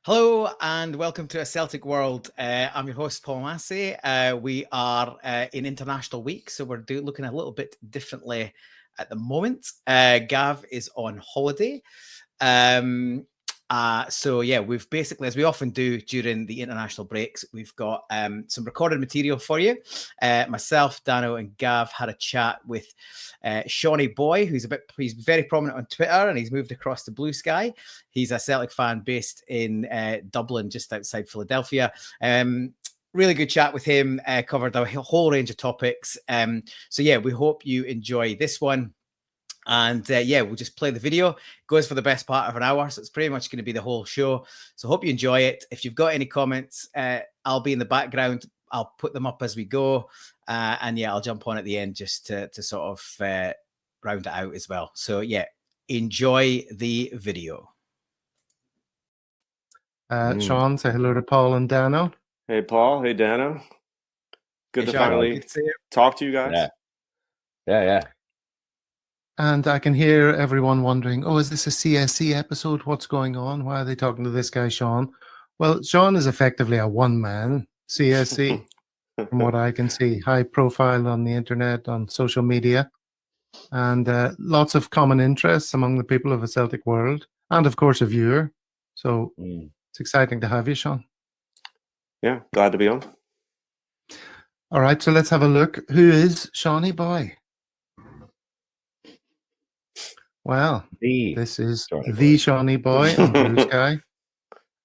Hello and welcome to A Celtic World. I'm your host, Paul Massey. We are in International Week, so we're looking a little bit differently at the moment. Gav is on holiday. So yeah, we've basically, as we often do during the international breaks, we've got some recorded material for you. Myself, Dano, and Gav had a chat with Seanie Bhoy, he's very prominent on Twitter, and he's moved across to Blue Sky. He's a Celtic fan based in Dublin, just outside Philadelphia. Really good chat with him. Covered a whole range of topics. So yeah, we hope you enjoy this one. And yeah, we'll just play the video. It goes for the best part of an hour, so it's pretty much going to be the whole show. So hope you enjoy it. If you've got any comments, I'll be in the background. I'll put them up as we go. And yeah, I'll jump on at the end just to sort of round it out as well. So yeah, enjoy the video. Sean, say hello to Paul and Dano. Hey, Paul. Hey, Dano. Good to finally talk to you guys. Yeah. And I can hear everyone wondering, oh, is this a CSC episode? What's going on? Why are they talking to this guy, Sean? Well, Sean is effectively a one-man CSC, from what I can see. High profile on the internet, on social media, and lots of common interests among the people of a Celtic world, and of course a viewer. So it's exciting to have you, Sean. Yeah, glad to be on. All right, so let's have a look. Who is Seanie Bhoy? Well, this is the Seanie Bhoy on Blue Sky.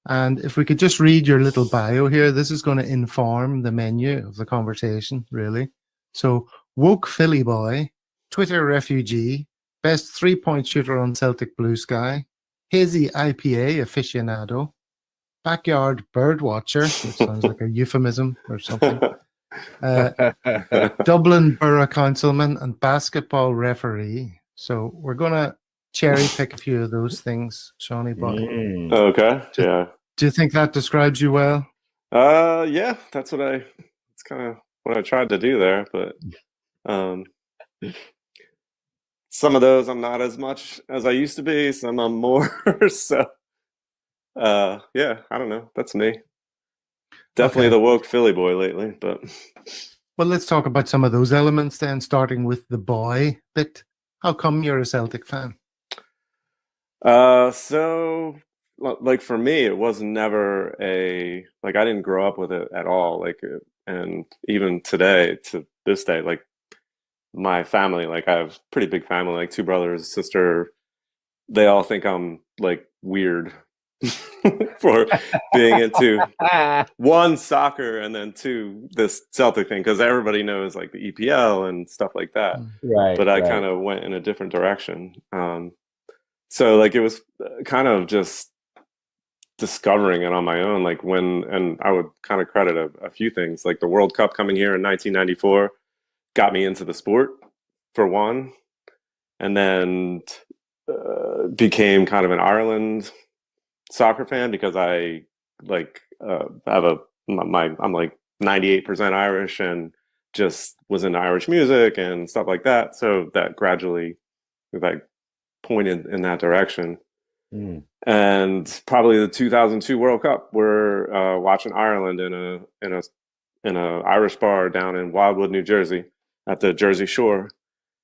And if we could just read your little bio here, this is going to inform the menu of the conversation, really. So, woke Philly boy, Twitter refugee, best three-point shooter on Celtic Blue Sky, hazy IPA aficionado, backyard bird watcher, which sounds like a euphemism or something, Dublin Borough Councilman, and basketball referee. So we're going to cherry pick a few of those things, Seanie Bhoy. Okay, yeah. Do you think that describes you well? Yeah, it's kind of what I tried to do there, but some of those I'm not as much as I used to be, some I'm more, so yeah, I don't know, that's me. Definitely the woke Philly boy lately, but... Well, let's talk about some of those elements then, starting with the boy bit. How come you're a Celtic fan? So, like, for me, it was never I didn't grow up with it at all. And even today, to this day, like, my family, like, I have a pretty big family, like 2 brothers, a sister. They all think I'm, like, weird for being into 1, soccer, and then 2, this Celtic thing, because everybody knows, like, the EPL and stuff like that. Right. But I kind of went in a different direction. So, like, it was kind of just discovering it on my own, like, and I would kind of credit a few things, like the World Cup coming here in 1994 got me into the sport, for one, and then became kind of an Ireland soccer fan because I have I'm like 98% Irish and just was into Irish music and stuff like that. So that gradually pointed in that direction. And probably the 2002 World Cup, we're watching Ireland in a Irish bar down in Wildwood, New Jersey, at the Jersey Shore,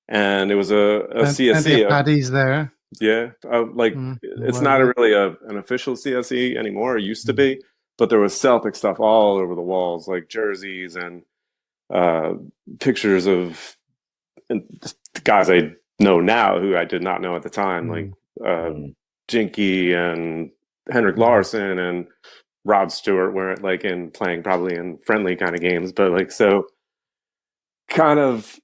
and it was a CSC. Paddy's there. Yeah, it's not really an official CSE anymore. It used to be, but there was Celtic stuff all over the walls, like jerseys and pictures of guys I know now who I did not know at the time, like Jinky and Henrik Larsson and Rod Stewart, were like playing probably in friendly kind of games, but like, so kind of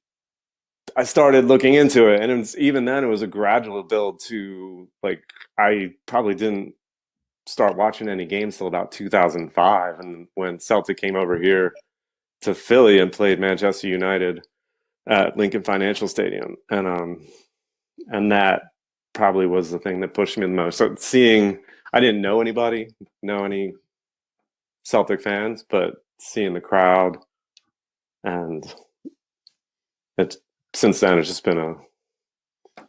I started looking into it, and even then it was a gradual build to, like, I probably didn't start watching any games till about 2005, and when Celtic came over here to Philly and played Manchester United at Lincoln Financial Stadium, and that probably was the thing that pushed me the most. So I didn't know any Celtic fans, but seeing the crowd, and since then it's just been a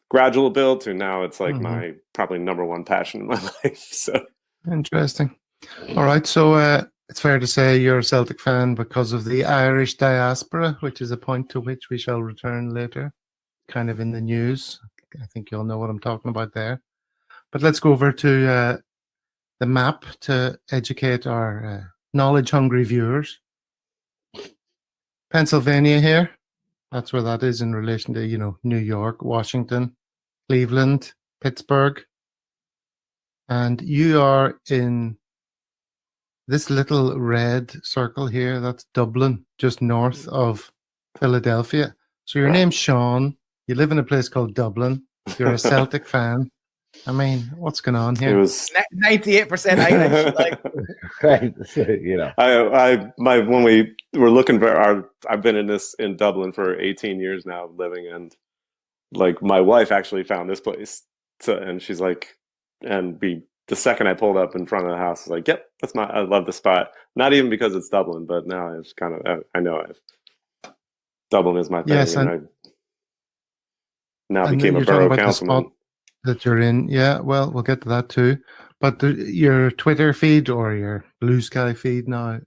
gradual build to now it's like my probably number one passion in my life. So interesting. All right, so it's fair to say you're a Celtic fan because of the Irish diaspora, which is a point to which we shall return later, kind of in the news. I think you'll know what I'm talking about there. But let's go over to the map to educate our knowledge-hungry viewers. Pennsylvania here. That's where that is in relation to, you know, New York, Washington, Cleveland, Pittsburgh. And you are in this little red circle here. That's Dublin, just north of Philadelphia. So your name's Sean. You live in a place called Dublin. You're a Celtic fan. I mean, what's going on here? It was 98% Irish. Like, right, you know. When we were looking for I've been in Dublin for 18 years now, living, and like my wife actually found this place. So, and she's like, the second I pulled up in front of the house, I was like, yep, I love the spot. Not even because it's Dublin, but now it's kind of, I know Dublin is my thing. Yes, and I now became a borough councilman. That you're in, yeah, well, we'll get to that too. But your Twitter feed or your Blue Sky feed now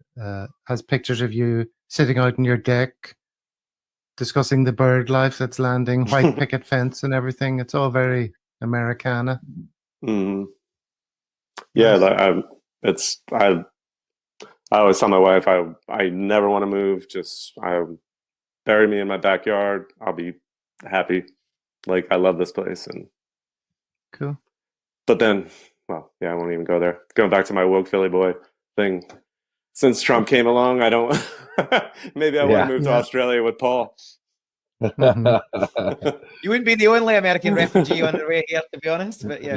has pictures of you sitting out on your deck, discussing the bird life that's landing, white picket fence and everything. It's all very Americana. Mm-hmm. Yeah, I always tell my wife I never want to move. Just bury me in my backyard. I'll be happy. Like, I love this place. And cool. But then, well, yeah, I won't even go there. Going back to my woke Philly boy thing. Since Trump came along, I don't. Maybe I want to move to Australia with Paul. You wouldn't be the only American refugee on the way here, to be honest. But yeah,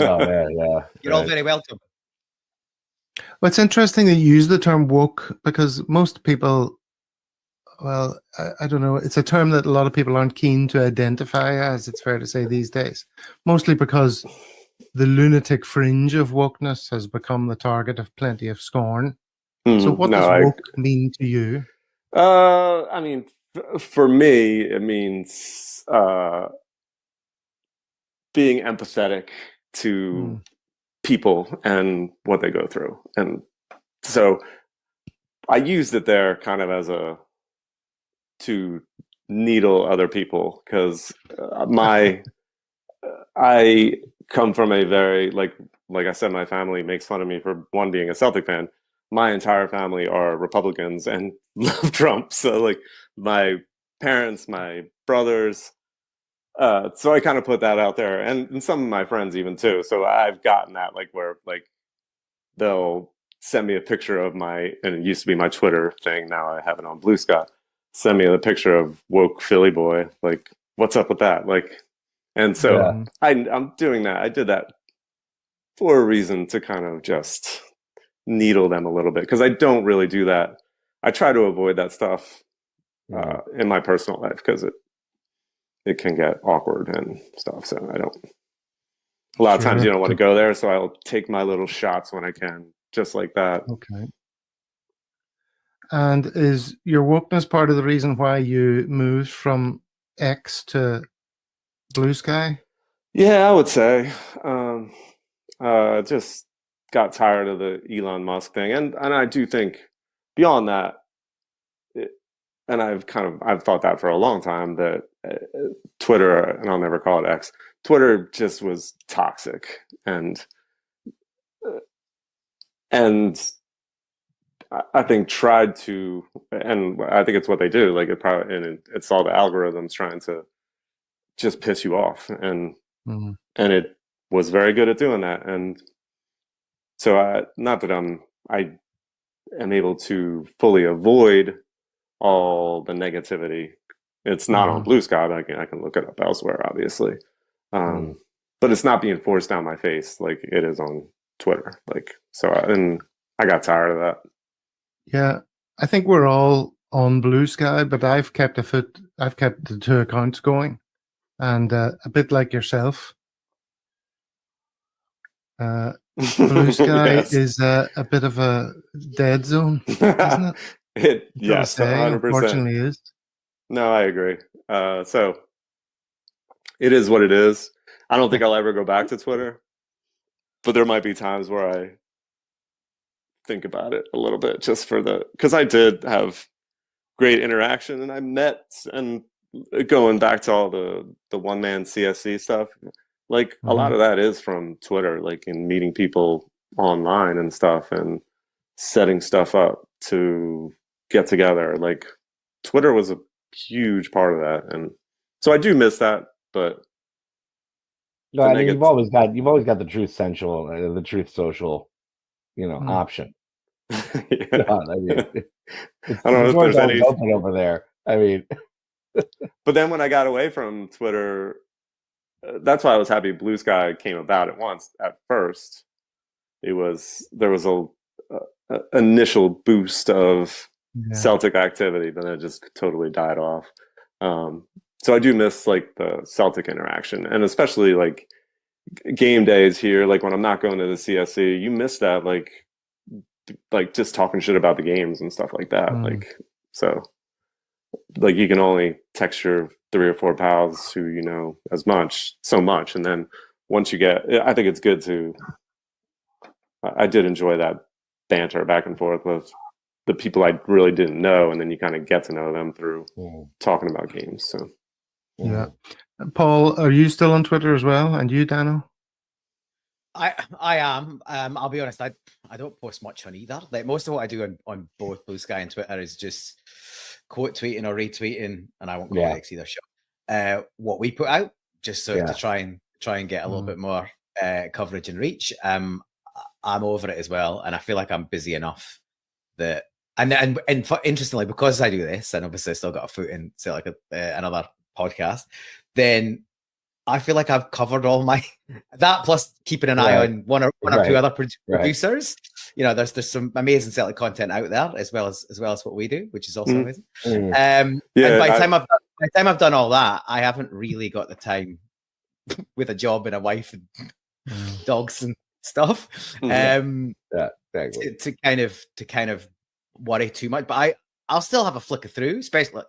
you're all very welcome. Well, it's interesting that you use the term woke because most people, well, I don't know, it's a term that a lot of people aren't keen to identify as, it's fair to say these days, mostly because the lunatic fringe of wokeness has become the target of plenty of scorn. So what does woke mean to you? I mean, for me, it means being empathetic to people and what they go through. And so I used it there kind of to needle other people, because I come from a very, like I said, my family makes fun of me for being a Celtic fan. My entire family are Republicans and love Trump. So like my parents, my brothers. So I kind of put that out there, and some of my friends even too. So I've gotten that, like, where like they'll send me a picture of and it used to be my Twitter thing. Now I have it on Blue Sky. Send me a picture of woke Philly boy. Like, what's up with that? Like, and so I'm doing that. I did that for a reason, to kind of just needle them a little bit, because I don't really do that. I try to avoid that stuff in my personal life, because it can get awkward and stuff. So a lot of times you don't want to go there. So I'll take my little shots when I can, just like that. Okay. And is your wokeness part of the reason why you moved from X to Blue Sky? Yeah, I would say. Just got tired of the Elon Musk thing, and I do think beyond that, and I've thought that for a long time, that Twitter, and I'll never call it X, Twitter just was toxic, and I think tried to, and I think it's what they do. Like, it's all the algorithms trying to just piss you off, and it was very good at doing that. And so, not that I am able to fully avoid all the negativity. It's not on Blue Sky, but I can look it up elsewhere, obviously. But it's not being forced down my face like it is on Twitter. Like, so, and I got tired of that. Yeah, I think we're all on Blue Sky, but I've kept the two accounts going, and a bit like yourself, Blue Sky is a bit of a dead zone, isn't it? Yes, 100%. Unfortunately, is. No, I agree. So it is what it is. I don't think I'll ever go back to Twitter, but there might be times where I think about it a little bit, just for because I did have great interaction, and I met, and going back to all the one-man CSC stuff, like a lot of that is from Twitter, like in meeting people online and stuff, and setting stuff up to get together. Like Twitter was a huge part of that, and so I do miss that. But no, I mean, you've always got the Truth Central, the Truth Social, option. Yeah. God, I mean, I don't know if there's any open over there. I mean, but then when I got away from Twitter, that's why I was happy Blue Sky came about at once. At first, there was a initial boost of Celtic activity, but then it just totally died off. So I do miss like the Celtic interaction, and especially like game days here. Like when I'm not going to the CSC, you miss that, like just talking shit about the games and stuff like that. Like, so like you can only text your 3 or 4 pals who you know so much, and then once you get, I think it's good to. I did enjoy that banter back and forth with the people I really didn't know, and then you kind of get to know them through talking about games. So, yeah. Paul, are you still on Twitter as well? And you, Dano? I am. I'll be honest. I don't post much on either. Like most of what I do on both Blue Sky and Twitter is just quote tweeting or retweeting, and I won't go likes either. Sure. What we put out, just so to try and get a little bit more coverage and reach. I'm over it as well, and I feel like I'm busy enough that, and interestingly, because I do this, and obviously I still got a foot in, say, like another podcast, then I feel like I've covered all my that, plus keeping an eye on one or two other producers. There's some amazing Celtic content out there as well as what we do, which is also amazing. And by the time I've done all that, I haven't really got the time with a job and a wife and dogs and stuff to kind of worry too much. But I'll still have a flicker through, especially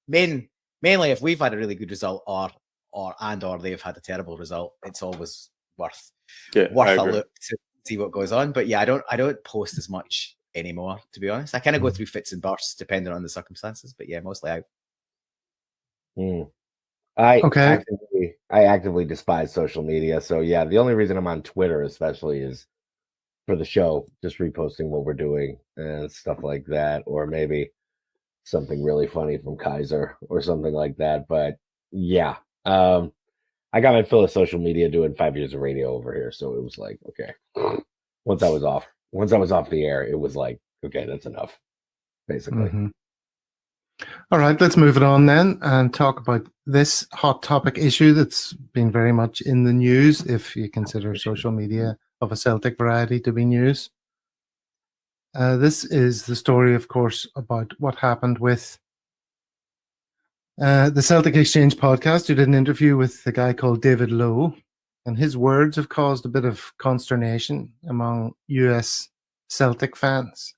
mainly if we've had a really good result or they've had a terrible result. It's always worth a look to see what goes on. But I don't post as much anymore, to be honest. I kind of go through fits and bursts depending on the circumstances, but mostly out. I actively despise social media. So the only reason I'm on Twitter especially is for the show, just reposting what we're doing and stuff like that, or maybe something really funny from Kaiser or something like that. But I got my fill of social media doing 5 years of radio over here, so it was like, okay. Once I was off the air, it was like, okay, that's enough, basically. All right, let's move it on then and talk about this hot topic issue that's been very much in the news, if you consider social media of a Celtic variety to be news. This is the story, of course, about what happened with the Celtic Exchange podcast, who did an interview with a guy called David Lowe, and his words have caused a bit of consternation among US Celtic fans.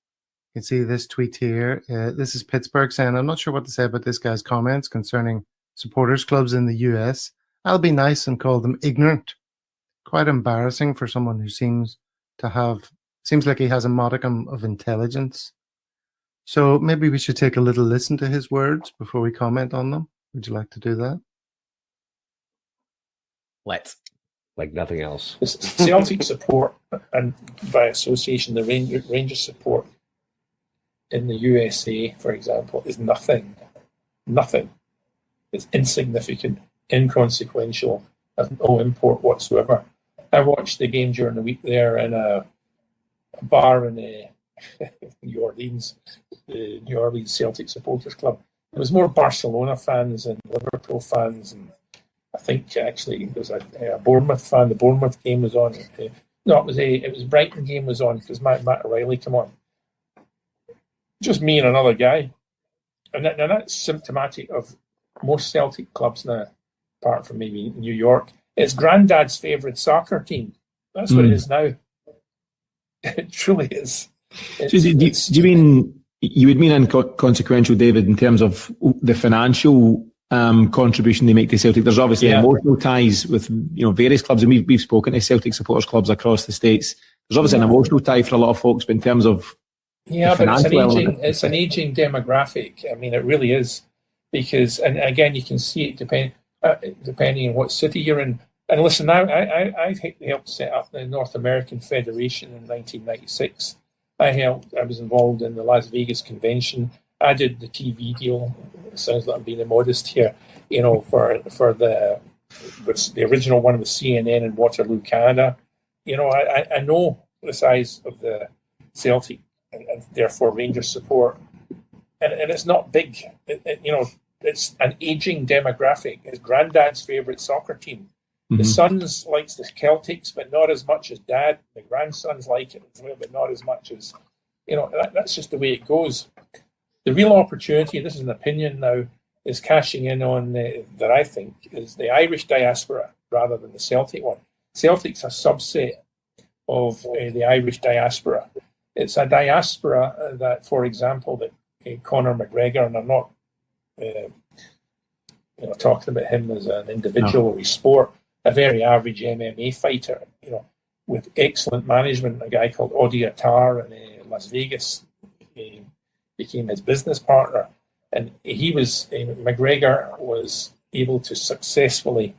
You can see this tweet here. This is Pittsburgh saying, I'm not sure what to say about this guy's comments concerning supporters clubs in the US. I'll be nice and call them ignorant. Quite embarrassing for someone who seems like he has a modicum of intelligence. So maybe we should take a little listen to his words before we comment on them. Would you like to do that? Let's. Like nothing else. Celtic support, and by association, the Rangers support in the USA, for example, is nothing. Nothing. It's insignificant, inconsequential, has no import whatsoever. I watched the game during the week there in a bar in New Orleans, the New Orleans Celtic Supporters Club. There was more Barcelona fans and Liverpool fans, and I think actually there was a Bournemouth fan. The Bournemouth game was on. It was Brighton game was on because Matt O'Reilly came on. Just me and another guy, and that's symptomatic of most Celtic clubs now, apart from maybe New York. It's Grandad's favourite soccer team. That's what it is now. It truly is. So do you mean you would mean inconsequential, David, in terms of the financial contribution they make to Celtic? There's obviously emotional ties with various clubs, and we've spoken to Celtic supporters clubs across the States there's obviously an emotional tie for a lot of folks, but in terms of but it's an aging demographic. I mean, it really is, because, and again, you can see it depending on what city you're in. And listen, I helped set up the North American Federation in 1996. I was involved in the Las Vegas convention. I did the TV deal. It sounds like I'm being immodest here, for the original one with CNN in Waterloo, Canada. I know the size of the Celtic and therefore Rangers support, and it's not big. It's an aging demographic. It's granddad's favourite soccer team. Mm-hmm. The sons likes the Celtics, but not as much as dad. The grandsons like it as well, but not as much as, that's just the way it goes. The real opportunity, this is an opinion now, is cashing in on, that I think, is the Irish diaspora rather than the Celtic one. Celtic's a subset of the Irish diaspora. It's a diaspora that, for example, that Conor McGregor, and I'm not talking about him as an individual or his sport, a very average MMA fighter, with excellent management, a guy called Audi Attar in Las Vegas became his business partner. And McGregor was able to successfully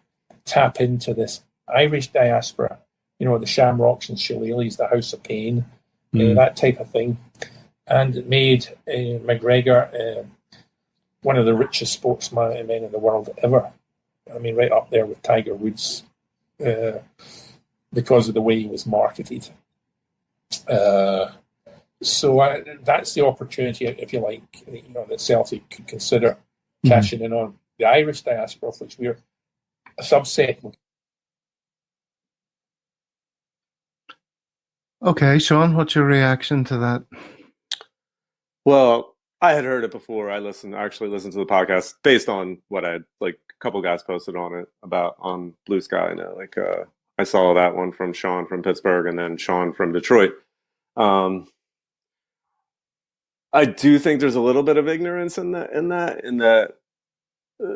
tap into this Irish diaspora, the Shamrocks and Shillelaghs, the House of Pain, that type of thing. And it made McGregor one of the richest sportsmen in the world ever. I mean, right up there with Tiger Woods, because of the way he was marketed. So that's the opportunity, if you like, that Celtic could consider cashing in on the Irish diaspora, of which we're a subset. Okay, Sean, what's your reaction to that? Well, I had heard it before. I actually listened to the podcast based on what a couple guys posted on it on Blue Sky. I saw that one from Sean from Pittsburgh and then Sean from Detroit. I do think there's a little bit of ignorance in that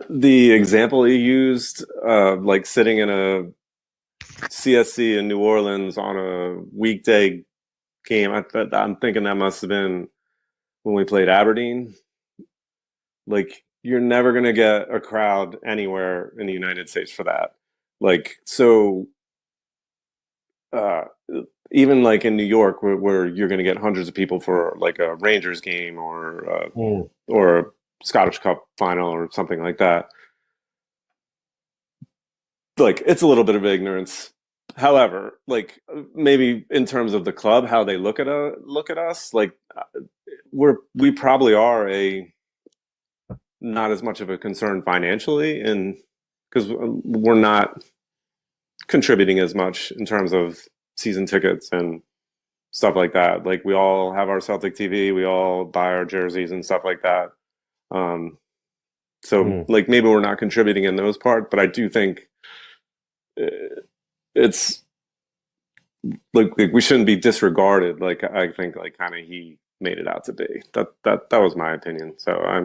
the example he used, sitting in a CSC in New Orleans on a weekday game. I'm thinking that must have been when we played Aberdeen. You're never going to get a crowd anywhere in the United States for that. Even in New York, where you're going to get hundreds of people for a Rangers game or a Scottish Cup final or something like that. It's a little bit of ignorance. However, maybe in terms of the club, how they look at us, we probably are not as much of a concern financially, and because we're not contributing as much in terms of season tickets and stuff like that. We all have our Celtic TV, we all buy our jerseys and stuff like that. Maybe we're not contributing in those parts, but I do think it's we shouldn't be disregarded. I think kind of he made it out to be. That was my opinion. So I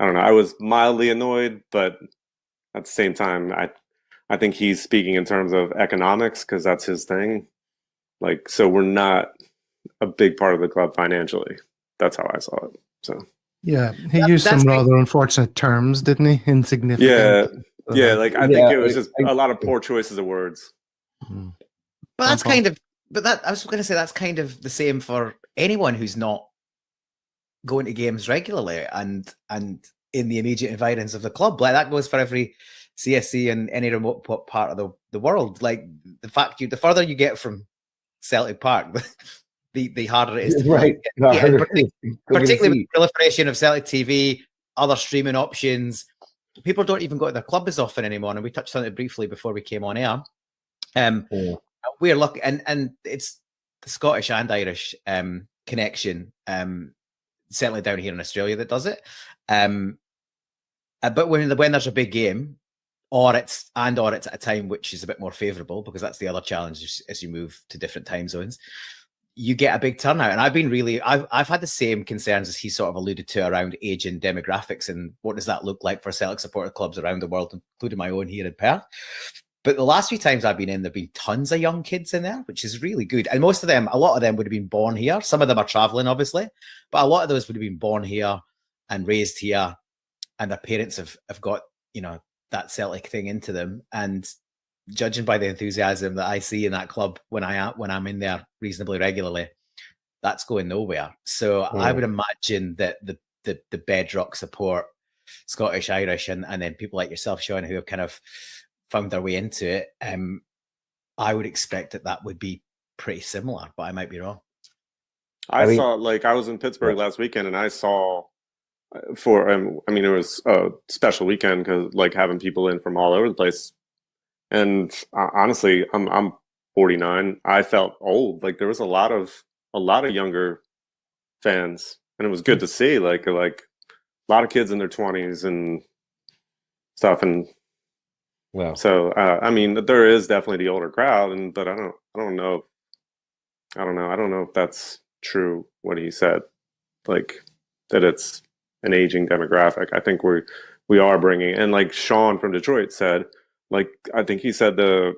don't know. I was mildly annoyed, but at the same time, I think he's speaking in terms of economics because that's his thing. So we're not a big part of the club financially. That's how I saw it. So yeah, he used some rather unfortunate terms, didn't he? Insignificant. Yeah. I think it was just a lot of poor choices of words. But that's I was going to say that's kind of the same for anyone who's not going to games regularly and in the immediate environs of the club. That goes for every CSC in any remote part of the world. The further you get from Celtic Park, the harder it is to right. Particularly with the proliferation of Celtic TV, other streaming options. People don't even go to their club as often anymore, and we touched on it briefly before we came on air. We're lucky, and it's the Scottish and Irish connection, certainly down here in Australia, that does it. But when there's a big game, or it's at a time which is a bit more favourable, because that's the other challenge as you move to different time zones, you get a big turnout. And I've had the same concerns as he sort of alluded to around age and demographics, and what does that look like for Celtic supporter clubs around the world, including my own here in Perth. But the last few times I've been in, there've been tons of young kids in there, which is really good. And most of them, a lot of them would have been born here. Some of them are traveling, obviously, but a lot of those would have been born here and raised here, and their parents have got, you know, that Celtic thing into them. And judging by the enthusiasm that I see in that club when I'm in there reasonably regularly, that's going nowhere. So I would imagine that the bedrock support, Scottish, Irish, and then people like yourself, Sean, who have kind of found their way into it, I would expect that would be pretty similar, but I might be wrong. I saw, like, I was in Pittsburgh last weekend, and I saw it was a special weekend because, like, having people in from all over the place. And honestly, I'm 49. I felt old. Like, there was a lot of younger fans, and it was good to see. Like a lot of kids in their 20s and stuff. And so I mean, there is definitely the older crowd, but I don't know if that's true what he said, like that it's an aging demographic. I think we are bringing, and like Sean from Detroit said, like, I think he said the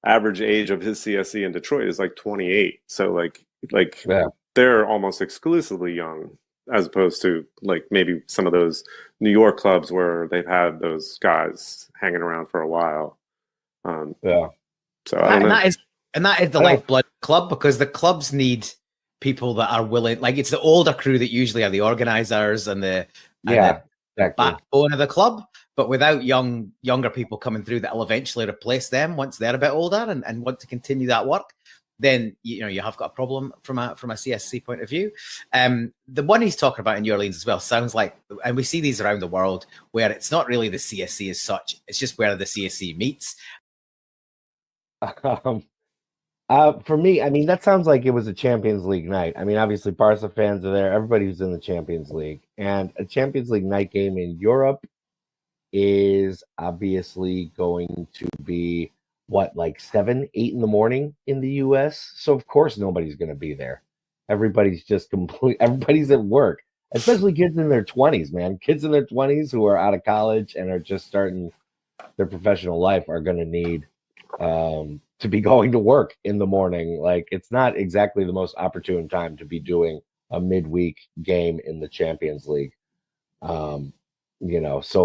average age of his CSC in Detroit is like 28. So like they're almost exclusively young, as opposed to like maybe some of those New York clubs where they've had those guys hanging around for a while. So I don't know. That is the lifeblood club, because the clubs need people that are willing. Like, it's the older crew that usually are the organizers and the backbone of the club. But without younger people coming through that will eventually replace them once they're a bit older and want to continue that work, then you have got a problem from a CSC point of view. The one he's talking about in New Orleans as well sounds like, and we see these around the world, where it's not really the CSC as such, it's just where the CSC meets. For me, I mean, that sounds like it was a Champions League night. I mean, obviously Barca fans are there, everybody who's in the Champions League, and a Champions League night game in Europe is obviously going to be like 7, 8 in the morning in the US. So of course nobody's going to be there. Everybody's just everybody's at work, especially kids in their 20s, man. Kids in their 20s who are out of college and are just starting their professional life are going to need to be going to work in the morning. Like, it's not exactly the most opportune time to be doing a midweek game in the Champions League. So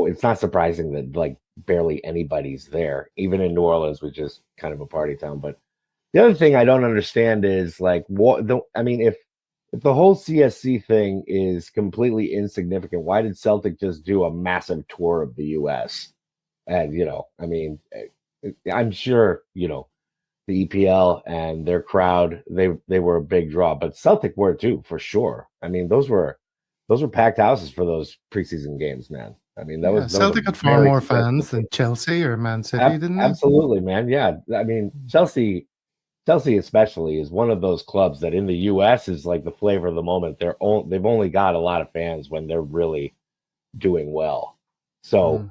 it's not surprising that like barely anybody's there, even in New Orleans, which is kind of a party town. But the other thing I don't understand is like, if the whole CSC thing is completely insignificant, why did Celtic just do a massive tour of the US? And, I'm sure, the EPL and their crowd, they were a big draw, but Celtic were too, for sure. I mean, those were packed houses for those preseason games, man. I mean, Celtic had far more fans than Chelsea or Man City, didn't they? Absolutely, man. Yeah, I mean, Chelsea especially is one of those clubs that in the U.S. is like the flavor of the moment. They've only got a lot of fans when they're really doing well. So,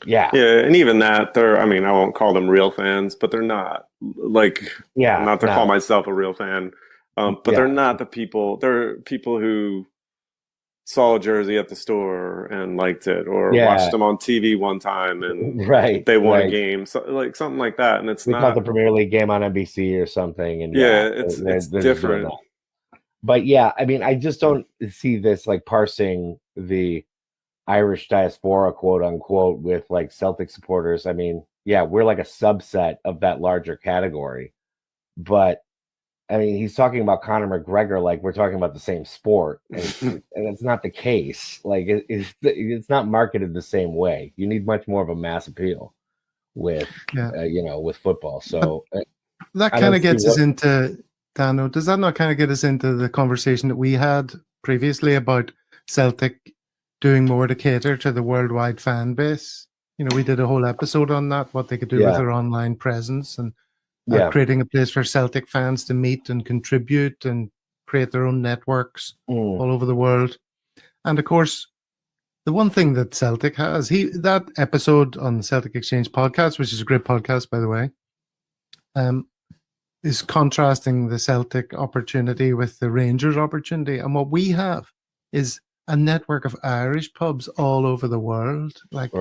yeah, and even that, I won't call them real fans, but they're not not to call myself a real fan, but they're not the people. They're people who saw a jersey at the store and liked it, or watched them on TV one time and they won a game, so like something like that. And it's not the Premier League game on NBC or something. And it's different. But yeah, I mean, I just don't see this like parsing the Irish diaspora, quote unquote, with like Celtic supporters. I mean, yeah, we're like a subset of that larger category, but I mean, he's talking about Conor McGregor like we're talking about the same sport, and it's not the case. Like, it's not marketed the same way. You need much more of a mass appeal with with football. So that kind of gets us into, Dano, does that not kind of get us into the conversation that we had previously about Celtic doing more to cater to the worldwide fan base? We did a whole episode on that, what they could do with their online presence and creating a place for Celtic fans to meet and contribute and create their own networks all over the world. And of course, the one thing that Celtic has, that episode on the Celtic Exchange podcast, which is a great podcast, by the way, is contrasting the Celtic opportunity with the Rangers opportunity. And what we have is a network of Irish pubs all over the world, like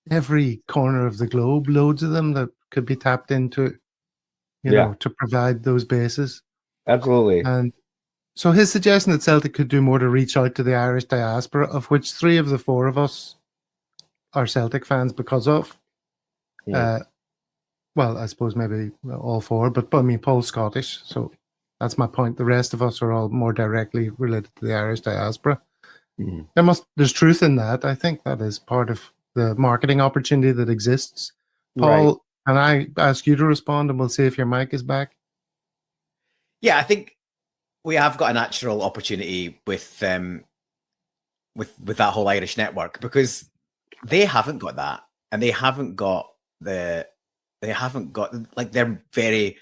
every corner of the globe, loads of them that could be tapped into, you know, to provide those bases. Absolutely. And so his suggestion that Celtic could do more to reach out to the Irish diaspora, of which 3 of the 4 of us are Celtic fans because of. Well, I suppose maybe all 4, but I mean, Paul's Scottish, so that's my point. The rest of us are all more directly related to the Irish diaspora. There's truth in that. I think that is part of the marketing opportunity that exists. Paul, can I ask you to respond, and we'll see if your mic is back? Yeah, I think we have got a natural opportunity with that whole Irish network, because they haven't got that, and they haven't got like their very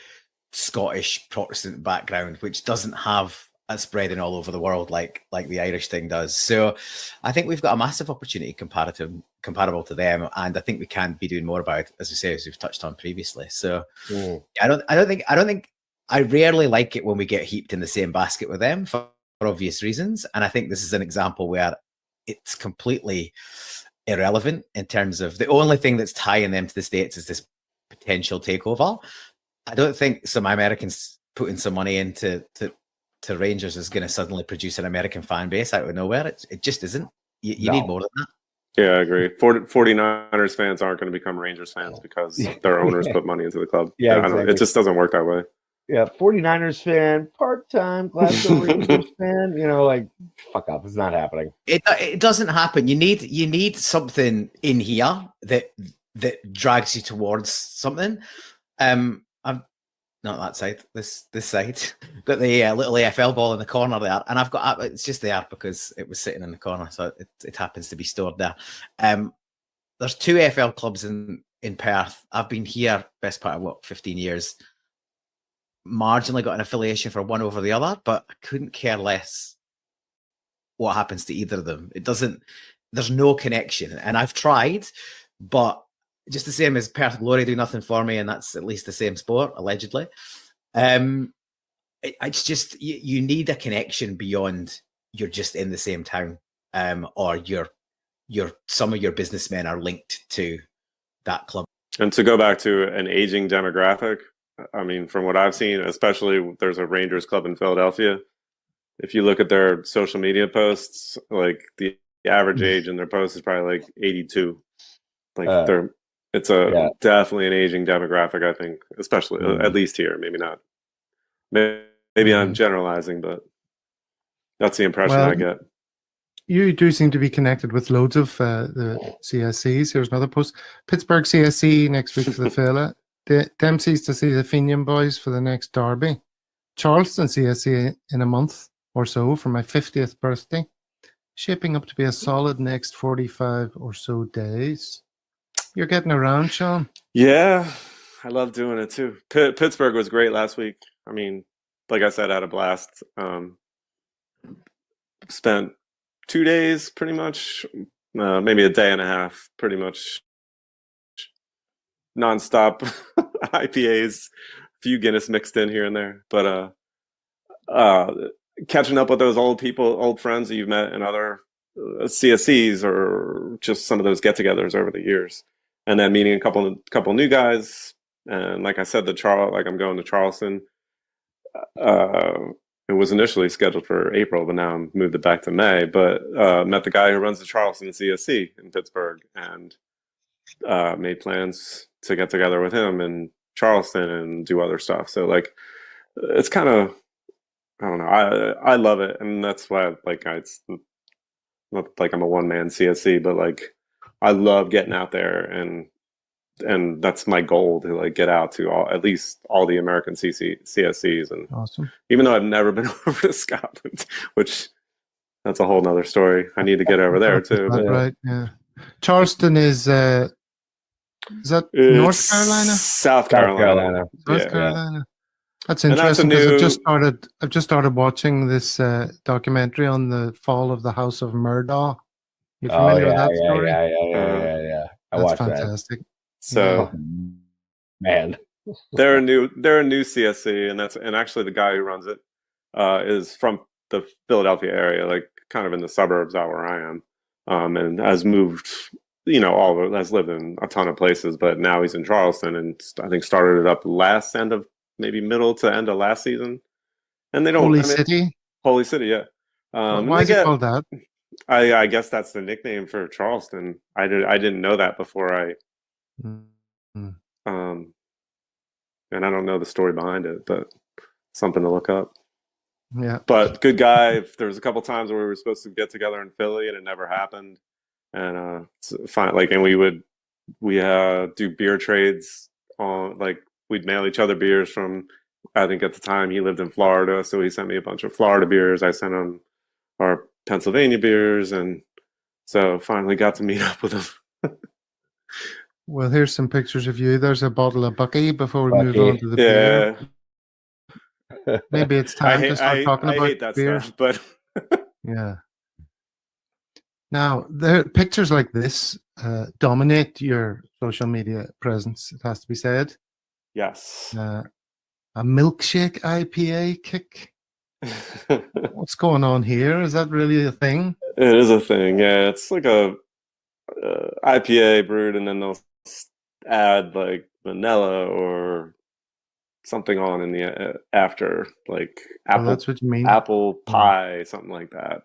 Scottish Protestant background, which doesn't have a spreading all over the world like the Irish thing does. So I think we've got a massive opportunity comparable to them, and I think we can be doing more about it, as we say, as we've touched on previously. So I rarely like it when we get heaped in the same basket with them for obvious reasons, and I think this is an example where it's completely irrelevant in terms of the only thing that's tying them to the States is this potential takeover. I don't think some Americans putting some money into to Rangers is going to suddenly produce an American fan base out of nowhere. It just isn't. You need more than that. Yeah, I agree. 49ers fans aren't going to become Rangers fans because their owners put money into the club. Yeah, exactly. It just doesn't work that way. Yeah, 49ers fan, part-time Glasgow Rangers fan, you know, like, fuck up. It's not happening. It doesn't happen. You need something in here that drags you towards something. I'm not that side, this side. Got the little AFL ball in the corner there, and I've got it's just there because it was sitting in the corner, so it happens to be stored there. There's 2 AFL clubs in Perth. I've been here best part of 15 years. Marginally got an affiliation for one over the other, but I couldn't care less what happens to either of them. There's no connection, and I've tried, but just the same as Perth Glory do nothing for me, and that's at least the same sport, allegedly. It's just you need a connection beyond you're just in the same town, or some of your businessmen are linked to that club. And to go back to an aging demographic, I mean, from what I've seen, especially there's a Rangers club in Philadelphia. If you look at their social media posts, like the average age in their posts is probably like 82. Like it's definitely an aging demographic, I think, especially at least here. Maybe not. Maybe I'm generalizing, but that's the impression I get. You do seem to be connected with loads of the CSCs. Here's another post. Pittsburgh CSC next week for the Fela. Dempsey's to see the Fenian boys for the next derby. Charleston CSC in a month or so for my 50th birthday. Shaping up to be a solid next 45 or so days. You're getting around, Sean. Yeah, I love doing it too. Pittsburgh was great last week. I mean, like I said, I had a blast. Spent 2 days pretty much, maybe a day and a half, pretty much nonstop IPAs, a few Guinness mixed in here and there. But catching up with those old friends that you've met in other CSCs or just some of those get-togethers over the years. And then meeting a couple new guys. And like I said, I'm going to Charleston. It was initially scheduled for April, but now I'm moved it back to May. But met the guy who runs the Charleston CSC in Pittsburgh and made plans to get together with him in Charleston and do other stuff. So like, it's kind of, I don't know. I love it. And that's why it's not like I'm a one-man CSC, but like, I love getting out there and that's my goal to like get out to at least all the American CSCs. And awesome. Even though I've never been over to Scotland, which that's a whole nother story. I need to get over there too. Right. Yeah. Charleston is that North Carolina? South Carolina. North Carolina. That's interesting because I've just started watching this documentary on the fall of the House of Murdaugh. You familiar with that story? Yeah. That's fantastic. That. So, man, they're a new CSC, and actually the guy who runs it is from the Philadelphia area, like kind of in the suburbs out where I am, and has moved has lived in a ton of places, but now he's in Charleston, and I think started it up middle to end of last season. And they don't Holy City. Holy City, yeah. Why is it called that? I guess that's the nickname for Charleston. I didn't know that before and I don't know the story behind it, but something to look up. Yeah. But good guy. There was a couple times where we were supposed to get together in Philly and it never happened. And it's fine. Like, and we do beer trades on, like, we'd mail each other beers from, I think at the time he lived in Florida, so he sent me a bunch of Florida beers. I sent him our Pennsylvania beers, and so finally got to meet up with him. Well, here's some pictures of you. There's a bottle of Bucky before we move on to the beer. Maybe it's time to start talking about hate that beer. stuff, but yeah. Now, pictures like this dominate your social media presence, it has to be said. Yes. A milkshake IPA kick. What's going on here? Is that really a thing? It is a thing, yeah. It's like a IPA brewed, and then they'll add like vanilla or something on in the after, like apple. That's what you mean. Apple pie, something like that.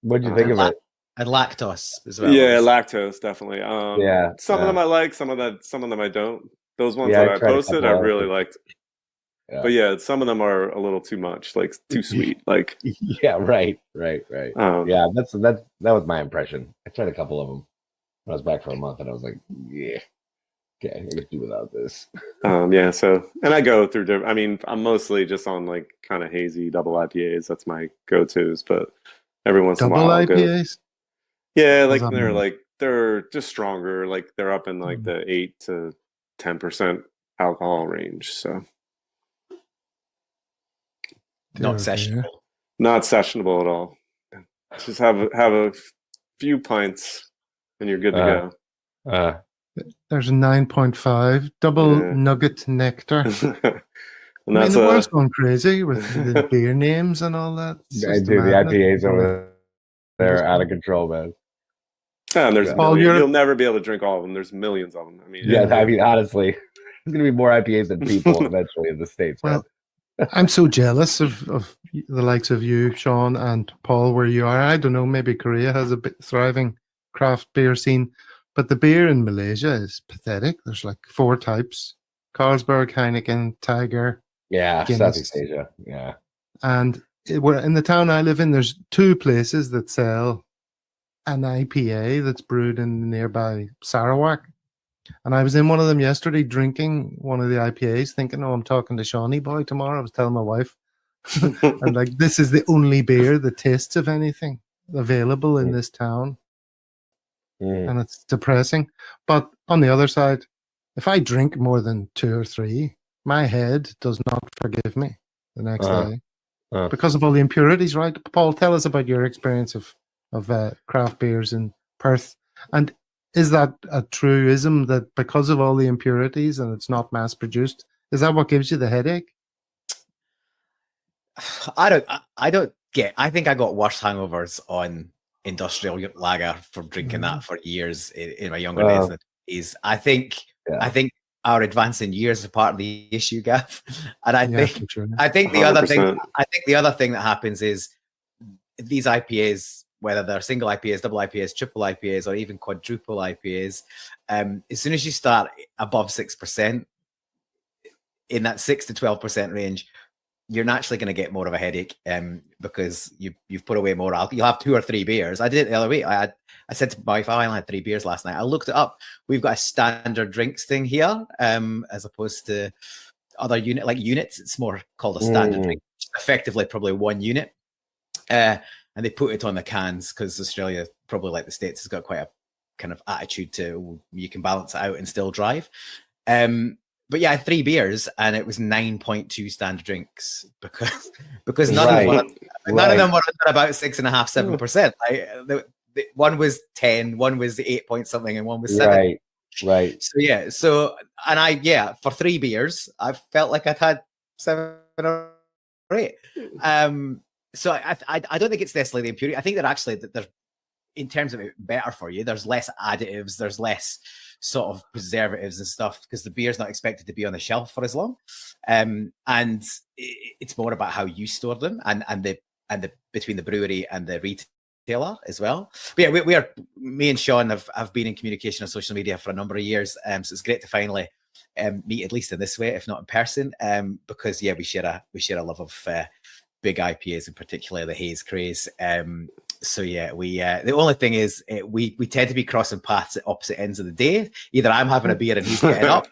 What do you think of it? And lactose as well. Yeah, lactose definitely. Some of them I like, some of them I don't. Those ones that I posted, I really liked. Yeah. But yeah, some of them are a little too much, like too sweet. Like yeah, right. Yeah, that was my impression. I tried a couple of them when I was back for a month, and I was like, yeah, okay, I could do without this. Yeah. So, and I go through different. I mean, I'm mostly just on like kind of hazy double IPAs. That's my go-tos. But every once in a while, I'll IPAs. Yeah, like they're just stronger. Like they're up in like the 8 to 10% alcohol range. So. Not sessionable. Not sessionable at all. Just have a few pints and you're good to go. There's a 9.5 double nugget nectar. And that's the world's going crazy with the beer names and all that. I do. The IPAs over there are out of control, man. Yeah, and you'll never be able to drink all of them. There's millions of them. I mean, honestly, there's going to be more IPAs than people eventually in the States. Well, I'm so jealous of the likes of you, Sean, and Paul, where you are. I don't know, maybe Korea has a thriving craft beer scene, but the beer in Malaysia is pathetic. There's like 4 types: Carlsberg, Heineken, Tiger. Yeah, Southeast Asia. Yeah. And in the town I live in, there's 2 places that sell an IPA that's brewed in nearby Sarawak. And I was in one of them yesterday drinking one of the IPAs thinking, I'm talking to Seanie Bhoy tomorrow. I was telling my wife, I'm like, this is the only beer that tastes of anything available in this town. And it's depressing. But on the other side, if I drink more than 2 or 3, my head does not forgive me the next day because of all the impurities, right? Paul, tell us about your experience of craft beers in Perth. And is that a truism that because of all the impurities and it's not mass produced, is that what gives you the headache? I think I got worse hangovers on industrial lager from drinking that for years in my younger days. I think our advancing years are part of the issue, Gav. And I think the other thing that happens is these IPAs, whether they're single IPAs, double IPAs, triple IPAs, or even quadruple IPAs, as soon as you start above 6%, in that 6 to 12% range, you're naturally going to get more of a headache because you've put away more alcohol. You'll have 2 or 3 beers. I did it the other way. I said to my wife, I only had 3 beers last night. I looked it up. We've got a standard drinks thing here as opposed to other units. It's more called a standard drink, effectively probably 1 unit. And they put it on the cans because Australia, probably like the States, has got quite a kind of attitude to you can balance it out and still drive. But yeah, I had 3 beers and it was 9.2 standard drinks because none of them were about 6.5%, 7%. Like one was 10, one was 8 point something, and one was 7. Right. So for 3 beers, I felt like I'd had 7 or 8. So I don't think it's necessarily the impurity. I think that actually that in terms of it better for you, there's less additives, there's less sort of preservatives and stuff, because the beer's not expected to be on the shelf for as long. And it's more about how you store them and the between the brewery and the retailer as well. But yeah, me and Sean have been in communication on social media for a number of years. So it's great to finally meet, at least in this way, if not in person, because yeah, we share a love of big IPAs, and particularly the haze craze. So yeah, we the only thing is we tend to be crossing paths at opposite ends of the day. Either I'm having a beer and he's getting up,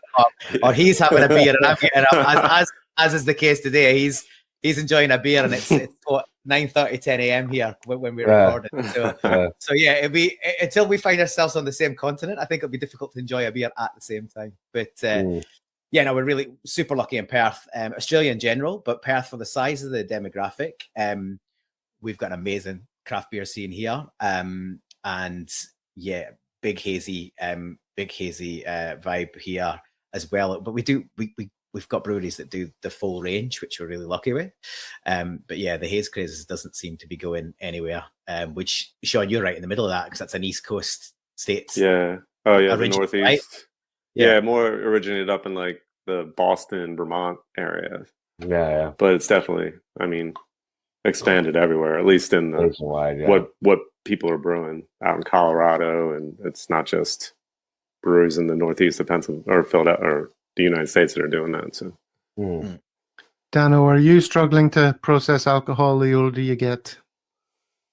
or he's having a beer and I'm getting up. As is the case today. He's enjoying a beer, and it's what, 9:30, 10 a.m. here when we're recording. So yeah, it'll be until we find ourselves on the same continent. I think it'll be difficult to enjoy a beer at the same time. But yeah, no, we're really super lucky in Perth, Australia in general, but Perth for the size of the demographic. We've got an amazing craft beer scene here, and yeah, big hazy vibe here as well. But we've got breweries that do the full range, which we're really lucky with. But yeah, the haze craze doesn't seem to be going anywhere. Which, Sean, you're right in the middle of that, because that's an East Coast states. Yeah. Oh yeah, the Northeast. Right? Yeah, more originated up in like the Boston, Vermont area. Yeah. But it's definitely, I mean, expanded everywhere, at least in the what people are brewing out in Colorado, and it's not just breweries in the Northeast of Pennsylvania or Philadelphia or the United States that are doing that. So, Dano, are you struggling to process alcohol the older you get?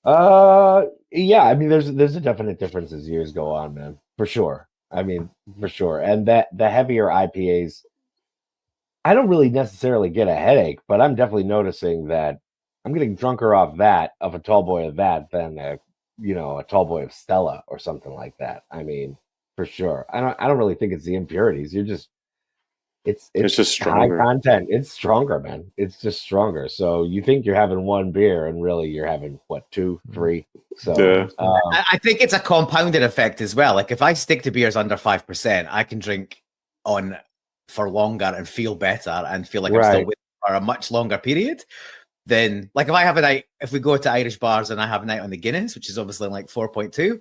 Yeah, I mean, there's a definite difference as years go on, man, for sure. I mean, for sure. And that the heavier IPAs, I don't really necessarily get a headache, but I'm definitely noticing that I'm getting drunker off a tall boy of that than a tall boy of Stella or something like that. I mean, for sure. I don't really think it's the impurities. It's just stronger. High content. It's stronger, man. It's just stronger. So you think you're having one beer, and really you're having what, 2, 3. So I think it's a compounded effect as well. Like if I stick to beers under 5%, I can drink on for longer and feel better and feel like I'm still with for a much longer period. Then, like if we go to Irish bars and I have a night on the Guinness, which is obviously like 4.2,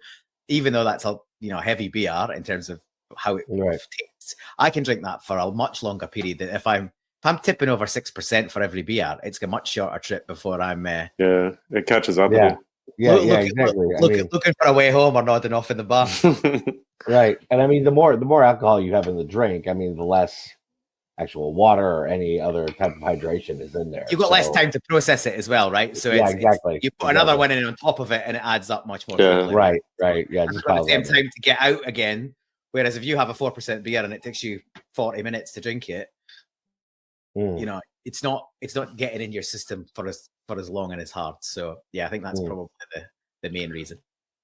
even though that's a heavy beer in terms of how it tastes, I can drink that for a much longer period than if I'm tipping over 6% for every beer. It's a much shorter trip before I'm it catches up with you. Exactly. Looking for a way home or nodding off in the bar. Right. And I mean, the more alcohol you have in the drink, I mean, the less actual water or any other type of hydration is in there. You've got less time to process it as well, right? So exactly. You put another one in on top of it, and it adds up much more quickly. Right. Yeah, just at the same time to get out again. Whereas if you have a 4% beer and it takes you 40 minutes to drink it, it's not getting in your system for as long and as hard. So yeah, I think that's probably the main reason.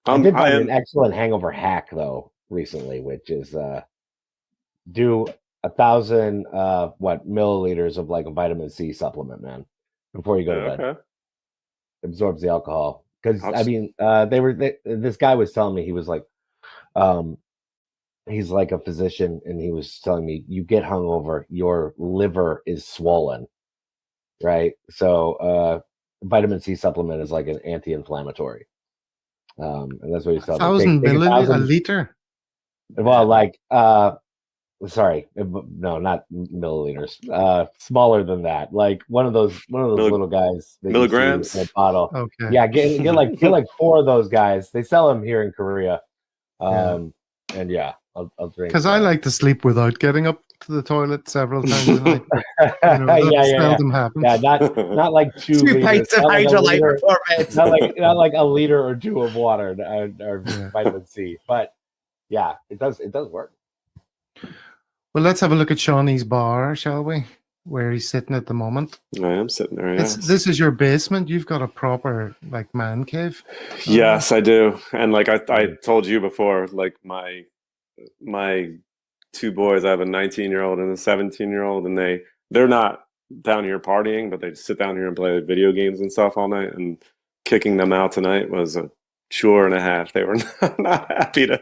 I did find an excellent hangover hack though recently, which is do 1,000 milliliters of like a vitamin C supplement, man, before you go to bed. Absorbs the alcohol. Because I mean, this guy was telling me, he was like, he's like a physician, and he was telling me, you get hungover, your liver is swollen, right? So vitamin C supplement is like an anti-inflammatory, and that's what he's telling me. 1,000 milliliters, a liter. Well, like sorry, no, not milliliters. Smaller than that, like one of those little guys. Milligrams. In a bottle. Okay. Yeah, get like 4 of those guys. They sell them here in Korea. And yeah, I'll drink. Because I like to sleep without getting up to the toilet several times a night. Seldom happens. Yeah, not like 2 pints of Hydrolyte before bed. Not like a liter or 2 of water or vitamin C. But yeah, it does work. Well, let's have a look at Shawnee's bar, shall we? Where he's sitting at the moment. I am sitting there. Yes. This is your basement. You've got a proper like man cave. Yes, I do. And like I told you before, like my 2 boys, I have a 19-year-old and a 17-year-old, and they're not down here partying, but they just sit down here and play video games and stuff all night. And kicking them out tonight was a chore and a half. They were not happy to.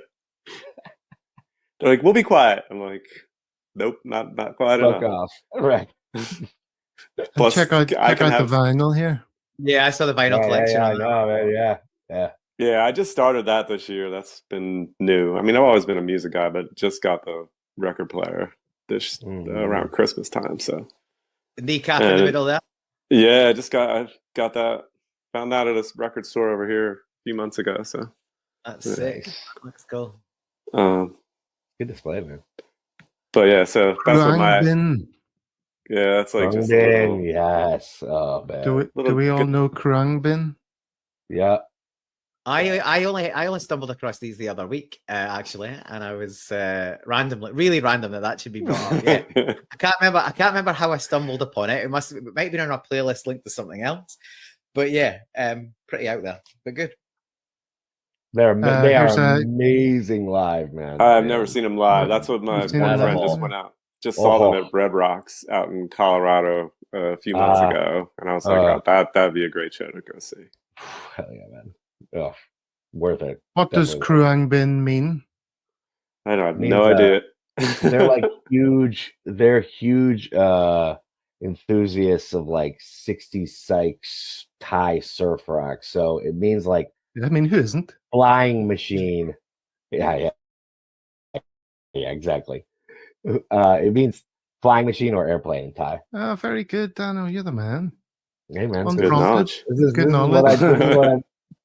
They're like, we'll be quiet. I'm like, nope, not quiet enough. Off. Right. Plus, check out the vinyl here. Yeah, I saw the vinyl collection. Yeah, I know, man. Yeah. Yeah, I just started that this year. That's been new. I mean, I've always been a music guy, but just got the record player this around Christmas time. So kneecap in the middle there. Yeah, I got that. Found that at a record store over here a few months ago. So that's sick. Let's go. Good display, man. But yeah, so that's what that's like just a little, yes. Oh man. Do we all know Krungbin? Yeah. I only stumbled across these the other week, actually, and I was really random that should be brought up. Yeah. I can't remember how I stumbled upon it. It might have been on a playlist linked to something else. But yeah, pretty out there, but good. They are amazing live, man. I've never seen them live. That's what my one friend just went out. Just saw them at Red Rocks out in Colorado a few months ago, and I was like, that'd be a great show to go see. Hell yeah, man. Oh, worth it. What does Krungbin mean? I have no idea. They're like huge. They're huge enthusiasts of like 60s Sykes Thai surf rock. So it means like, I mean, who isn't? Flying machine. Yeah, exactly. It means flying machine or airplane in Thai. Oh, very good, Dano. You're the man. Hey, man. Good knowledge. This is good knowledge.